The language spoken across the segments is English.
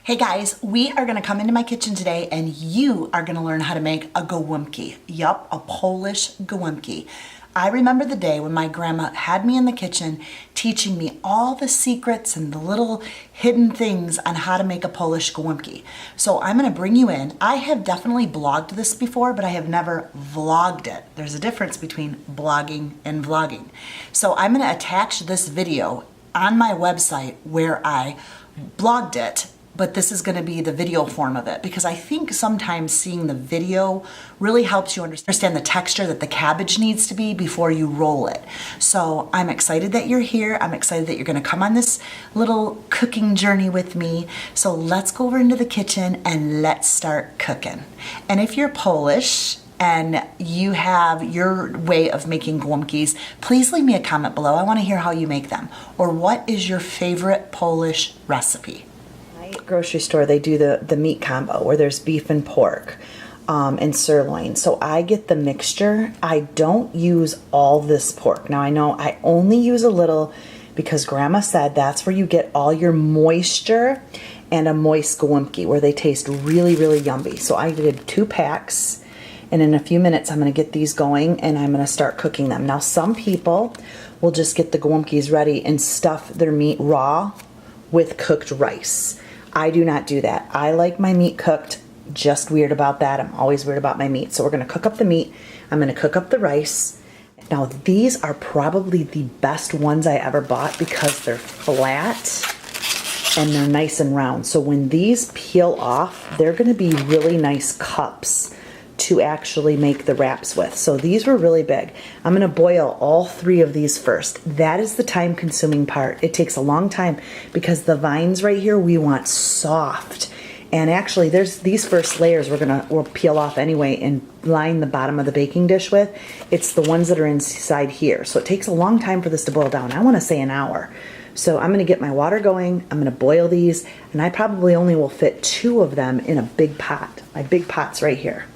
Hey guys, we are gonna come into my kitchen today and you are gonna learn how to make a gołąbki. Yup, a Polish gołąbki. I remember the day when my grandma had me in the kitchen teaching me all the secrets and the little hidden things on how to make a Polish gołąbki. So I'm gonna bring you in. I have definitely blogged this before, but I have never vlogged it. There's a difference between blogging and vlogging. So I'm gonna attach this video on my website where I blogged it, but this is gonna be the video form of it because I think sometimes seeing the video really helps you understand the texture that the cabbage needs to be before you roll it. So I'm excited that you're here. I'm excited that you're gonna come on this little cooking journey with me. So let's go over into the kitchen and let's start cooking. And if you're Polish, and you have your way of making gołąbkis, please leave me a comment below. I wanna hear how you make them. Or what is your favorite Polish recipe? Grocery store, they do the meat combo where there's beef and pork and sirloin. So I get the mixture. I don't use all this pork. Now I know I only use a little because grandma said that's where you get all your moisture and a moist gołąbki where they taste really, really yummy. So I did 2 packs. And in a few minutes, I'm gonna get these going and I'm gonna start cooking them. Now, some people will just get the gołąbkis ready and stuff their meat raw with cooked rice. I do not do that. I like my meat cooked, just weird about that. I'm always weird about my meat. So we're gonna cook up the meat. I'm gonna cook up the rice. Now, these are probably the best ones I ever bought because they're flat and they're nice and round. So when these peel off, they're gonna be really nice cups to actually make the wraps with. So these were really big. I'm gonna boil all 3 of these first. That is the time consuming part. It takes a long time because the vines right here, we want soft. And actually there's these first layers we'll peel off anyway and line the bottom of the baking dish with. It's the ones that are inside here. So it takes a long time for this to boil down. I wanna say an hour. So I'm gonna get my water going, I'm gonna boil these, and I probably only will fit 2 of them in a big pot. My big pot's right here.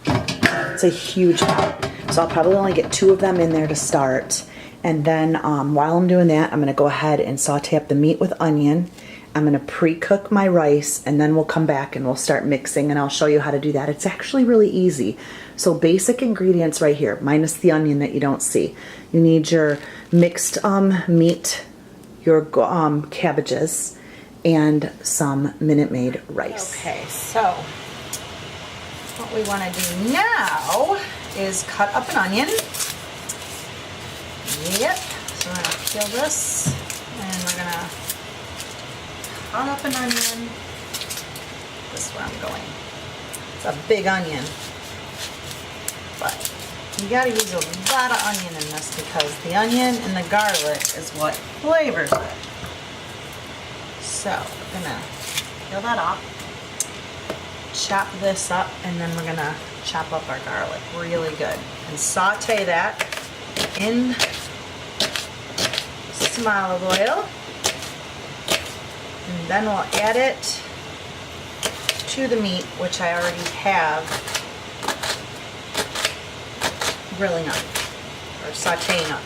It's a huge pot. So I'll probably only get 2 of them in there to start. And then while I'm doing that, I'm gonna go ahead and saute up the meat with onion. I'm gonna pre-cook my rice, and then we'll come back and we'll start mixing, and I'll show you how to do that. It's actually really easy. So basic ingredients right here, minus the onion that you don't see. You need your mixed meat, your cabbages, and some Minute Maid rice. Okay, so what we want to do now is cut up an onion. Yep, so we're going to peel this, and we're going to cut up an onion. This is where I'm going. It's a big onion, but you got to use a lot of onion in this because the onion and the garlic is what flavors it. So we're going to peel that off, chop this up, and then we're going to chop up our garlic really good and saute that in some olive oil, and then we'll add it to the meat, which I already have grilling up or sauteing up.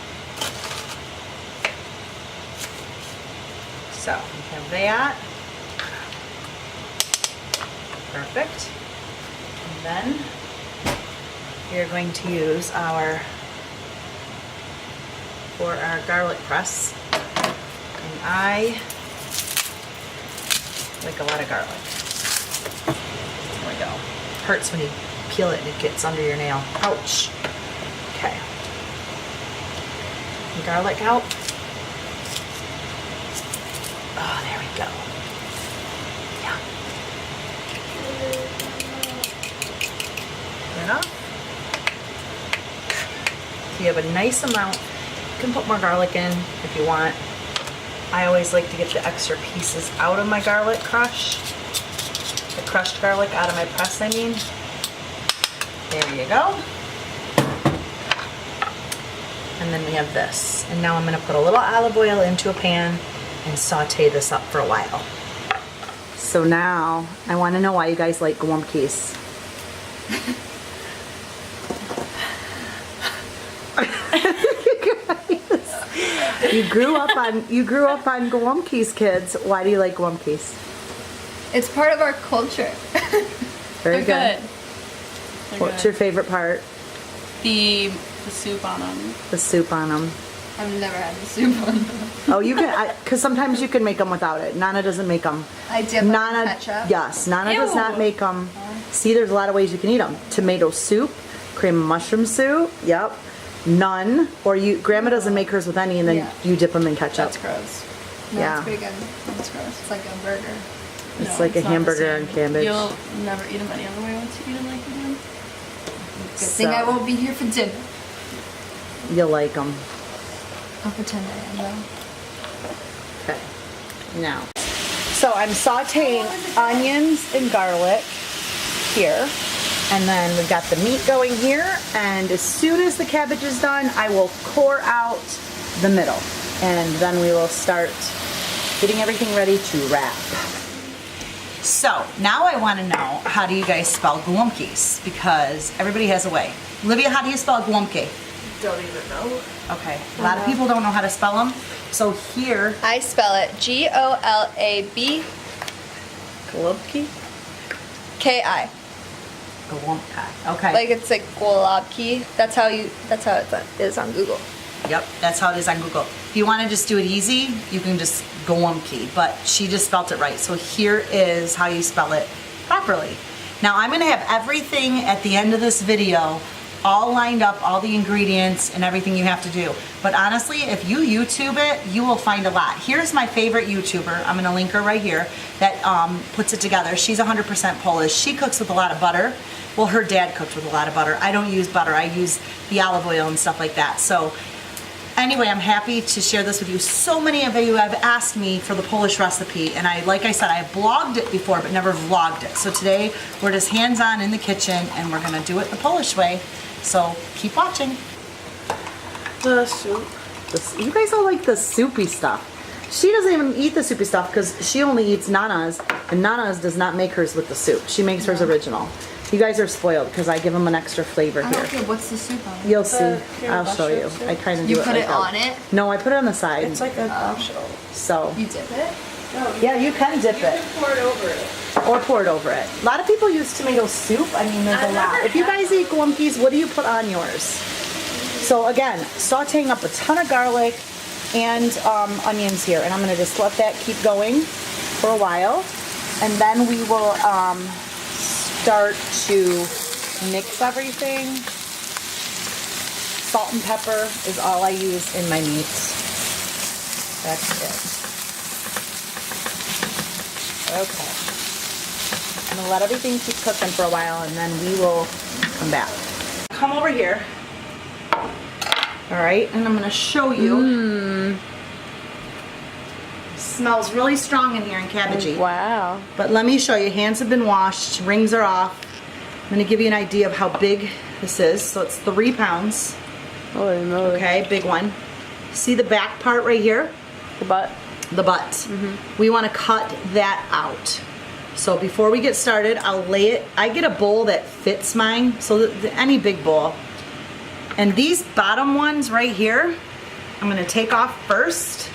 So we have that. Perfect. And then we're going to use for our garlic press. And I like a lot of garlic. There we go. Hurts when you peel it and it gets under your nail. Ouch. Okay. Garlic out. Oh, there we go. Yeah. Enough. So you have a nice amount. You can put more garlic in if you want. I always like to get the extra pieces out of my garlic crush. The crushed garlic out of my press, I mean. There you go. And then we have this. And now I'm going to put a little olive oil into a pan and saute this up for a while. So now I want to know why you guys like gołąbkis. You grew up on gołąbkis, kids. Why do you like gołąbkis? It's part of our culture. Very They're good. What's your favorite part? The soup on them. The soup on them. I've never had the soup on them. Oh, you can, because sometimes you can make them without it. Nana doesn't make them. I dip them in ketchup. Yes, Nana does Ew. not make them. See, there's a lot of ways you can eat them. Tomato soup, cream of mushroom soup, yep. None, or Grandma doesn't make hers with any, and then you dip them in ketchup. That's gross. No, Yeah. it's pretty good. That's gross. It's like a burger. It's No, like a not the hamburger same. and cabbage. You'll never eat them any other way once you eat them like you do. Good thing I won't be here for dinner. You'll like them. I'll pretend I am though. Okay, now. So I'm sauteing onions and garlic here. And then we've got the meat going here. And as soon as the cabbage is done, I will core out the middle. And then we will start getting everything ready to wrap. So now I want to know, how do you guys spell gołąbkies? Because everybody has a way. Olivia, how do you spell gołąbki? Don't even know. Okay, a lot of people don't know how to spell them. So here, I spell it Golab Golabki? Ki. Gołąbka. Okay. Like it's like Golabki. That's how it is on Google. Yep, that's how it is on Google. If you want to just do it easy, you can just gołąbki, but she just spelled it right. So here is how you spell it properly. Now I'm going to have everything at the end of this video all lined up, all the ingredients and everything you have to do. But honestly, if you YouTube it, you will find a lot. Here's my favorite YouTuber. I'm going to link her right here that puts it together. She's 100% Polish. She cooks with a lot of butter. Well, her dad cooked with a lot of butter. I don't use butter. I use the olive oil and stuff like that. So anyway, I'm happy to share this with you. So many of you have asked me for the Polish recipe, and like I said, I blogged it before, but never vlogged it. So today, we're just hands-on in the kitchen, and we're gonna do it the Polish way. So keep watching. The soup. You guys all like the soupy stuff. She doesn't even eat the soupy stuff because she only eats Nana's, and Nana's does not make hers with the soup. She makes hers original. You guys are spoiled because I give them an extra flavor I here. don't care what's the soup on it. You'll see. I'll show you. I kind of do You it put like it that. on it? No, I put it on the side. It's like an optional. So You dip it? yeah, you can dip it. Pour it over it. Or pour it over it. A lot of people use tomato soup. I mean, there's a lot. If you guys eat gołąbkies, what do you put on yours? So again, sauteing up a ton of garlic and onions here. And I'm going to just let that keep going for a while. And then we will start to mix everything. Salt and pepper is all I use in my meats. That's it. Okay. I'm gonna let everything keep cooking for a while and then we will come back. Come over here. All right, and I'm gonna show you. Smells really strong in here and cabbagey. Wow. But let me show you, hands have been washed, rings are off. I'm gonna give you an idea of how big this is. So it's 3 pounds. Holy moly. Okay, big one. See the back part right here? The butt. The butt. We wanna cut that out. So before we get started, I'll lay it, I get a bowl that fits mine, so any big bowl. And these bottom ones right here, I'm gonna take off first.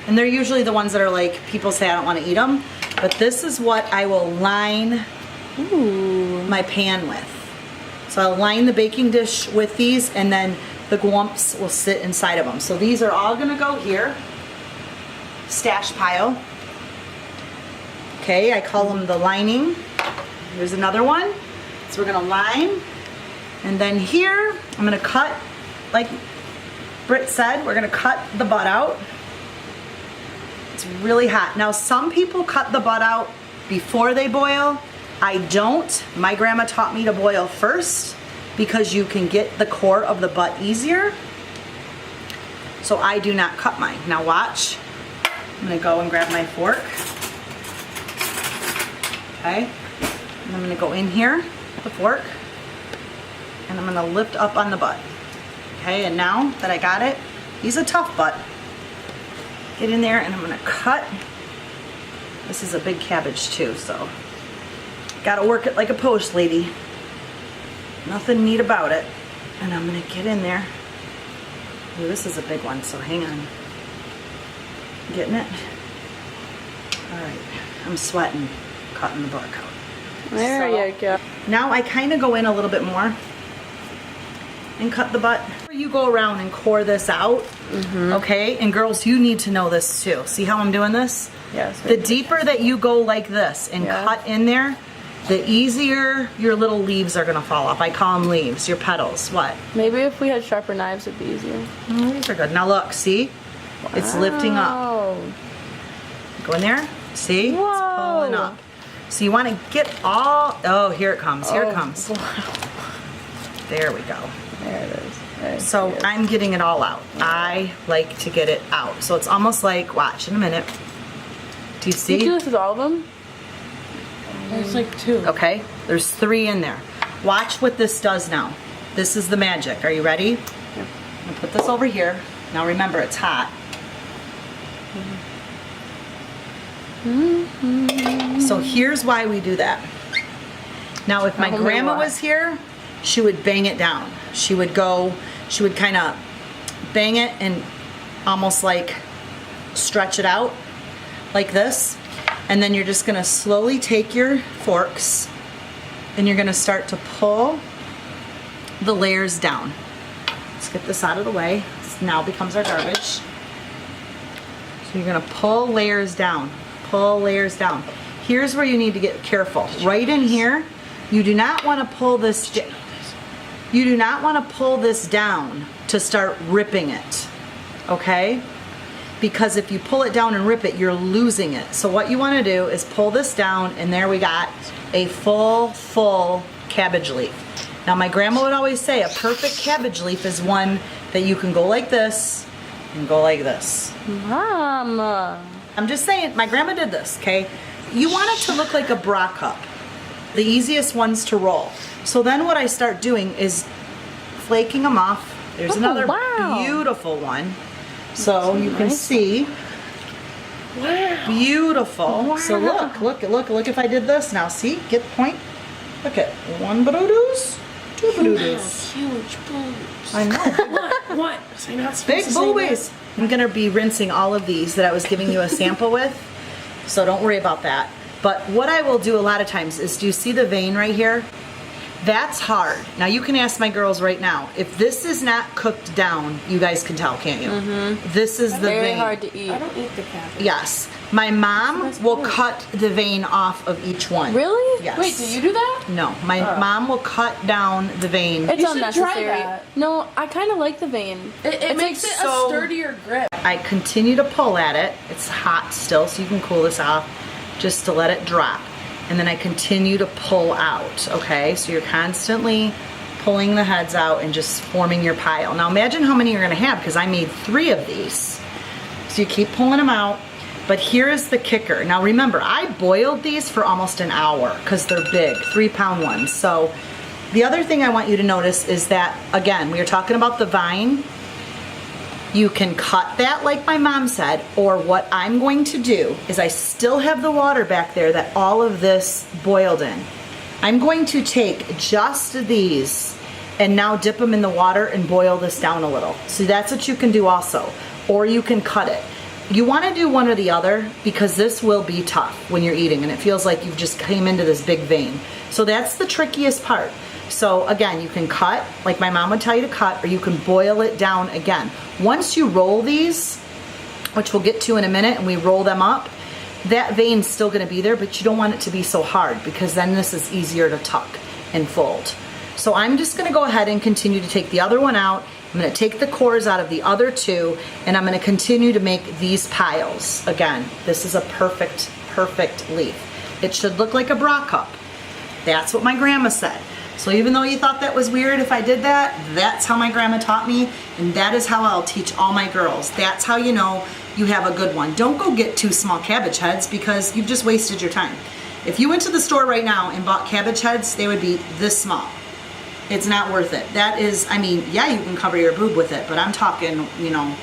And they're usually the ones that are like, people say I don't wanna eat them. But this is what I will line my pan with. So I'll line the baking dish with these and then the gołąbs will sit inside of them. So these are all gonna go here. Stash pile. Okay, I call them the lining. Here's another one. So we're gonna line. And then here, I'm gonna cut, like Britt said, we're gonna cut the butt out. It's really hot. Now some people cut the butt out before they boil. I don't. My grandma taught me to boil first because you can get the core of the butt easier. So I do not cut mine. Now watch. I'm gonna go and grab my fork. Okay. And I'm gonna go in here with the fork and I'm gonna lift up on the butt. Okay, and now that I got it, he's a tough butt. Get in there and I'm gonna cut. This is a big cabbage too, so gotta work it like a post, lady. Nothing neat about it. And I'm gonna get in there. Ooh, this is a big one, so hang on. Getting it? All right, I'm sweating. cutting the bark out. There So- you go. Now I kind of go in a little bit more and cut the butt. You go around and core this out, okay? And girls, you need to know this too. See how I'm doing this? Yes. The deeper that you go like this and Yeah. cut in there, the easier your little leaves are gonna fall off. I call them leaves, your petals. What? Maybe if we had sharper knives, it'd be easier. Oh, these are good. Now look, see? It's lifting up. Oh. Go in there. See? It's Whoa. pulling up. So you want to get all, oh, here it comes. Here it comes. There we go. There it is. There So it is. I'm getting it all out. I like to get it out. So it's almost like, watch in a minute. Do you Do you do see? this with all of them? There's like 2. Okay, there's 3 in there. Watch what this does now. This is the magic. Are you ready? Yeah. I'm gonna put this over here. Now remember, it's hot. So here's why we do that. Now if my Tell me grandma why. was here, she would bang it down. She would kind of bang it and almost like stretch it out like this. And then you're just gonna slowly take your forks and you're gonna start to pull the layers down. Let's get this out of the way. This now becomes our garbage. So you're gonna pull layers down, pull layers down. Here's where you need to get careful. Right in here, you do not wanna pull this, you do not wanna pull this down to start ripping it, okay? Because if you pull it down and rip it, you're losing it. So what you wanna do is pull this down, and there we got a full cabbage leaf. Now my grandma would always say a perfect cabbage leaf is one that you can go like this and go like this. Mama. I'm just saying, my grandma did this, okay? You want it to look like a bra cup. The easiest ones to roll. So then what I start doing is flaking them off. There's Oh, another wow. beautiful one. So you can see. Wow. Beautiful. So look if I did this. Now see, get the point. Look at 1 badoodles, 2 badoodles. Huge boobs. I know. What? Was I not supposed Big to say boobies. I'm gonna be rinsing all of these that I was giving you a sample with, so don't worry about that. But what I will do a lot of times is, do you see the vein right here? That's hard. Now you can ask my girls right now. If this is not cooked down, you guys can tell, can't you? This is the Very vein. hard to eat. I don't eat the cabbage. Yes. My mom will cut the vein off of each one. Really? Yes. Wait, do you do that? No, my mom will cut down the vein. It's You should try unnecessary. that. No, I kind of like the vein. It makes it so- a sturdier grip. I continue to pull at it. It's hot still, so you can cool this off just to let it drop. And then I continue to pull out, okay? So you're constantly pulling the heads out and just forming your pile. Now imagine how many you're gonna have, because I made 3 of these. So you keep pulling them out, but here is the kicker. Now remember, I boiled these for almost an hour because they're big, 3-pound ones. So the other thing I want you to notice is that, again, we were talking about the vine. You can cut that like my mom said, or what I'm going to do is, I still have the water back there that all of this boiled in. I'm going to take just these and now dip them in the water and boil this down a little. So that's what you can do also, or you can cut it. You want to do one or the other, because this will be tough when you're eating and it feels like you've just came into this big vein. So that's the trickiest part. So again, you can cut, like my mom would tell you to cut, or you can boil it down again. Once you roll these, which we'll get to in a minute, and we roll them up, that vein's still gonna be there, but you don't want it to be so hard, because then this is easier to tuck and fold. So I'm just gonna go ahead and continue to take the other one out. I'm gonna take the cores out of the other 2, and I'm gonna continue to make these piles. Again, this is a perfect leaf. It should look like a bra cup. That's what my grandma said. So even though you thought that was weird if I did that, that's how my grandma taught me, and that is how I'll teach all my girls. That's how you know you have a good one. Don't go get 2 small cabbage heads, because you've just wasted your time. If you went to the store right now and bought cabbage heads, they would be this small. It's not worth it. That is, I mean, yeah, you can cover your boob with it, but I'm talking, you know,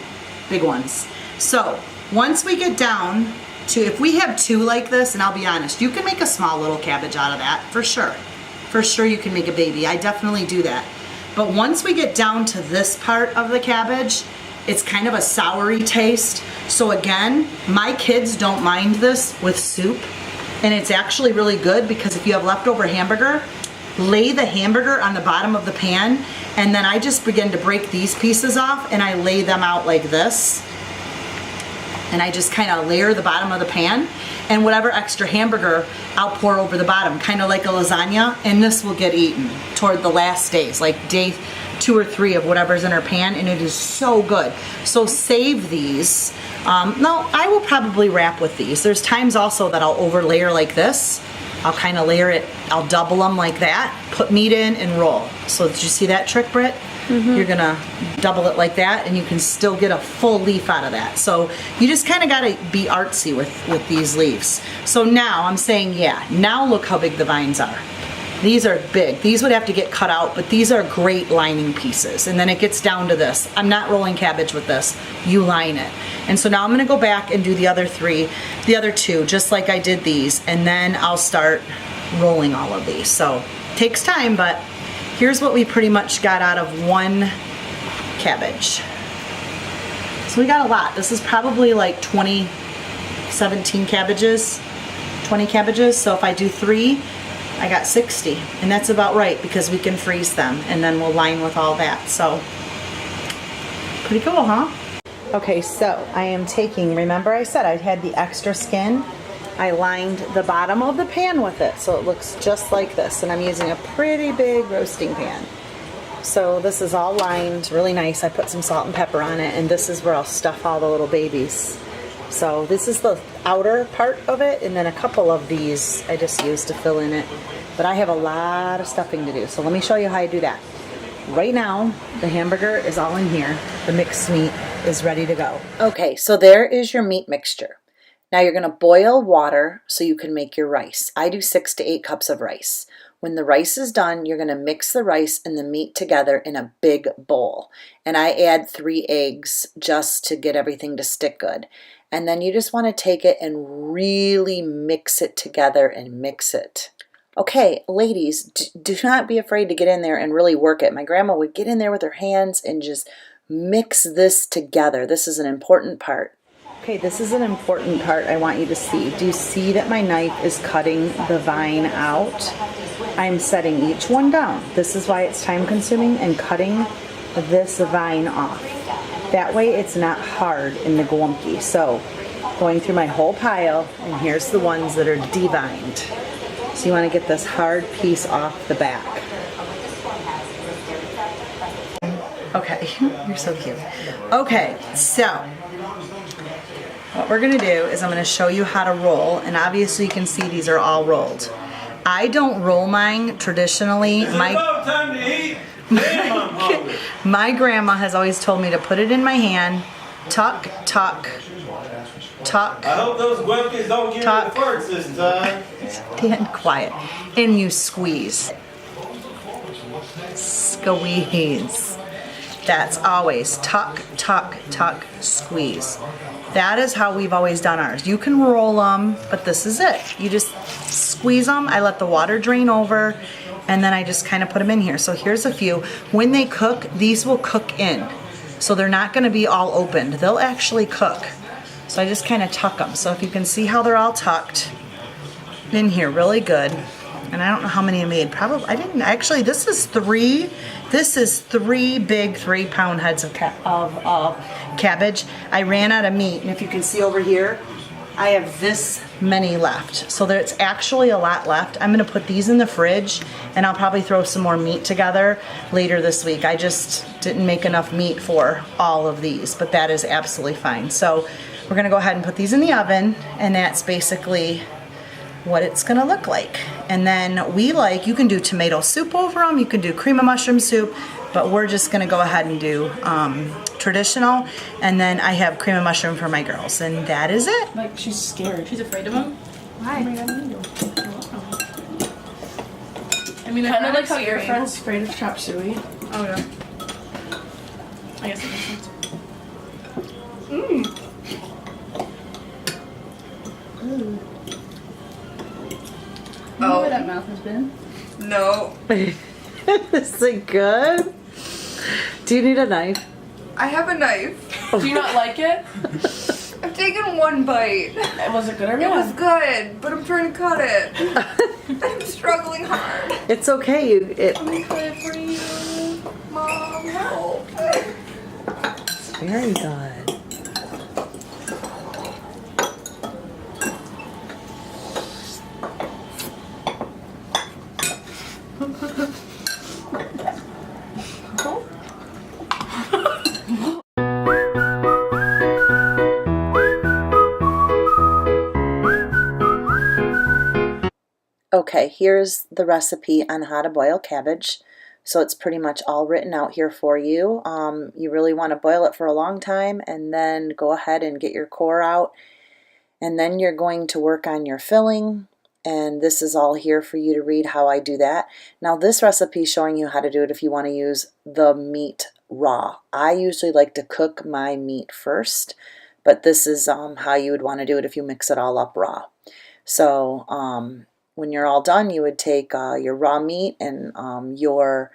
big ones. So once we get down to, if we have 2 like this, and I'll be honest, you can make a small little cabbage out of that, for sure. For sure you can make a baby. I definitely do that. But once we get down to this part of the cabbage, it's kind of a soury taste. So again, my kids don't mind this with soup. And it's actually really good because if you have leftover hamburger, lay the hamburger on the bottom of the pan, and then I just begin to break these pieces off and I lay them out like this. And I just kind of layer the bottom of the pan, and whatever extra hamburger I'll pour over the bottom, kind of like a lasagna, and this will get eaten toward the last days, like day 2 or 3 of whatever's in our pan, and it is so good. So save these. No, I will probably wrap with these. There's times also that I'll over layer like this. I'll kind of layer it, I'll double them like that, put meat in and roll. So did you see that trick, Britt? You're gonna double it like that and you can still get a full leaf out of that. So you just kind of gotta be artsy with these leaves. So now I'm saying, yeah, now look how big the vines are. These are big. These would have to get cut out, but these are great lining pieces. And then it gets down to this. I'm not rolling cabbage with this. You line it. And so now I'm gonna go back and do the other 2, just like I did these, and then I'll start rolling all of these. So it takes time, but here's what we pretty much got out of one cabbage. So we got a lot. This is probably like 17 cabbages, 20 cabbages. So if I do 3, I got 60, and that's about right because we can freeze them and then we'll line with all that. So pretty cool, huh? Okay, so I am taking, remember I said I had the extra skin? I lined the bottom of the pan with it so it looks just like this, and I'm using a pretty big roasting pan. So this is all lined really nice. I put some salt and pepper on it, and this is where I'll stuff all the little babies. So this is the outer part of it, and then a couple of these I just used to fill in it. But I have a lot of stuffing to do, so let me show you how I do that. Right now, the hamburger is all in here. The mixed meat is ready to go. Okay, so there is your meat mixture. Now you're gonna boil water so you can make your rice. I do 6 to 8 cups of rice. When the rice is done, you're gonna mix the rice and the meat together in a big bowl. And I add 3 eggs just to get everything to stick good. And then you just want to take it and really mix it together and mix it. Okay, ladies, do not be afraid to get in there and really work it. My grandma would get in there with her hands and just mix this together. This is an important part. Okay, this is an important part I want you to see. Do you see that my knife is cutting the vine out? I'm setting each one down. This is why it's time consuming, and cutting this vine off. That way it's not hard in the gołąbki. So going through my whole pile, and here's the ones that are devined. So you want to get this hard piece off the back. Okay, you're so cute. Okay, so what we're gonna do is I'm gonna show you how to roll, and obviously you can see these are all rolled. I don't roll mine traditionally. Time to eat. Damn, I'm hungry. My grandma has always told me to put it in my hand, tuck, tuck, tuck. I hope those gołąbkies don't give you Tuck. the farts this time. Stand quiet. And you squeeze. Squeeze. That's always tuck, tuck, tuck, squeeze. That is how we've always done ours. You can roll them, but this is it. You just squeeze them. I let the water drain over, and then I just kind of put them in here. So here's a few. When they cook, these will cook in. So they're not going to be all opened. They'll actually cook. So I just kind of tuck them. So if you can see how they're all tucked in here really good. And I don't know how many I made. Probably, I didn't, actually, this is 3 big 3-pound heads of cabbage. I ran out of meat, and if you can see over here, I have this many left. So there's actually a lot left. I'm gonna put these in the fridge, and I'll probably throw some more meat together later this week. I just didn't make enough meat for all of these, but that is absolutely fine. So we're gonna go ahead and put these in the oven, and that's basically what it's gonna look like. And then you can do tomato soup over them, you can do cream of mushroom soup, but we're just gonna go ahead and do traditional, and then I have cream of mushroom for my girls, and that is it. Like, she's scared. She's afraid of him? Why? I mean, kind of like how your friend's afraid of chop suey. Oh yeah. I guess it makes sense. You know where that mouth has been? No, Is it good? Do you need a knife? I have a knife. Do you not like it? I'm just steak in one bite. Was it good or It was bad? good, but I'm trying to cut it. I'm struggling hard. It's okay. Let me cut it for you. Mom, help. Very good. Okay, here's the recipe on how to boil cabbage. So it's pretty much all written out here for you. You really want to boil it for a long time and then go ahead and get your core out. And then you're going to work on your filling. And this is all here for you to read how I do that. Now this recipe is showing you how to do it if you want to use the meat raw. I usually like to cook my meat first, but this is how you would want to do it if you mix it all up raw. So when you're all done, you would take your raw meat and your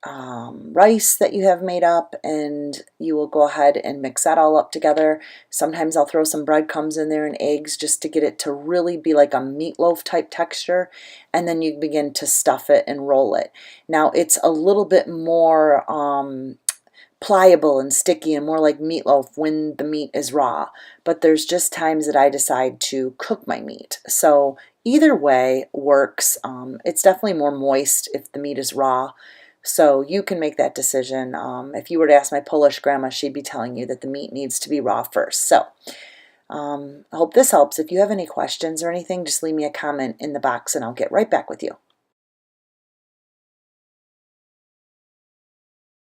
rice that you have made up, and you will go ahead and mix that all up together. Sometimes I'll throw some breadcrumbs in there and eggs just to get it to really be like a meatloaf type texture, and then you begin to stuff it and roll it. Now it's a little bit more pliable and sticky and more like meatloaf when the meat is raw, but there's just times that I decide to cook my meat. So either way works. It's definitely more moist if the meat is raw, so you can make that decision. If you were to ask my Polish grandma, she'd be telling you that the meat needs to be raw first. So I hope this helps. If you have any questions or anything, just leave me a comment in the box and I'll get right back with you.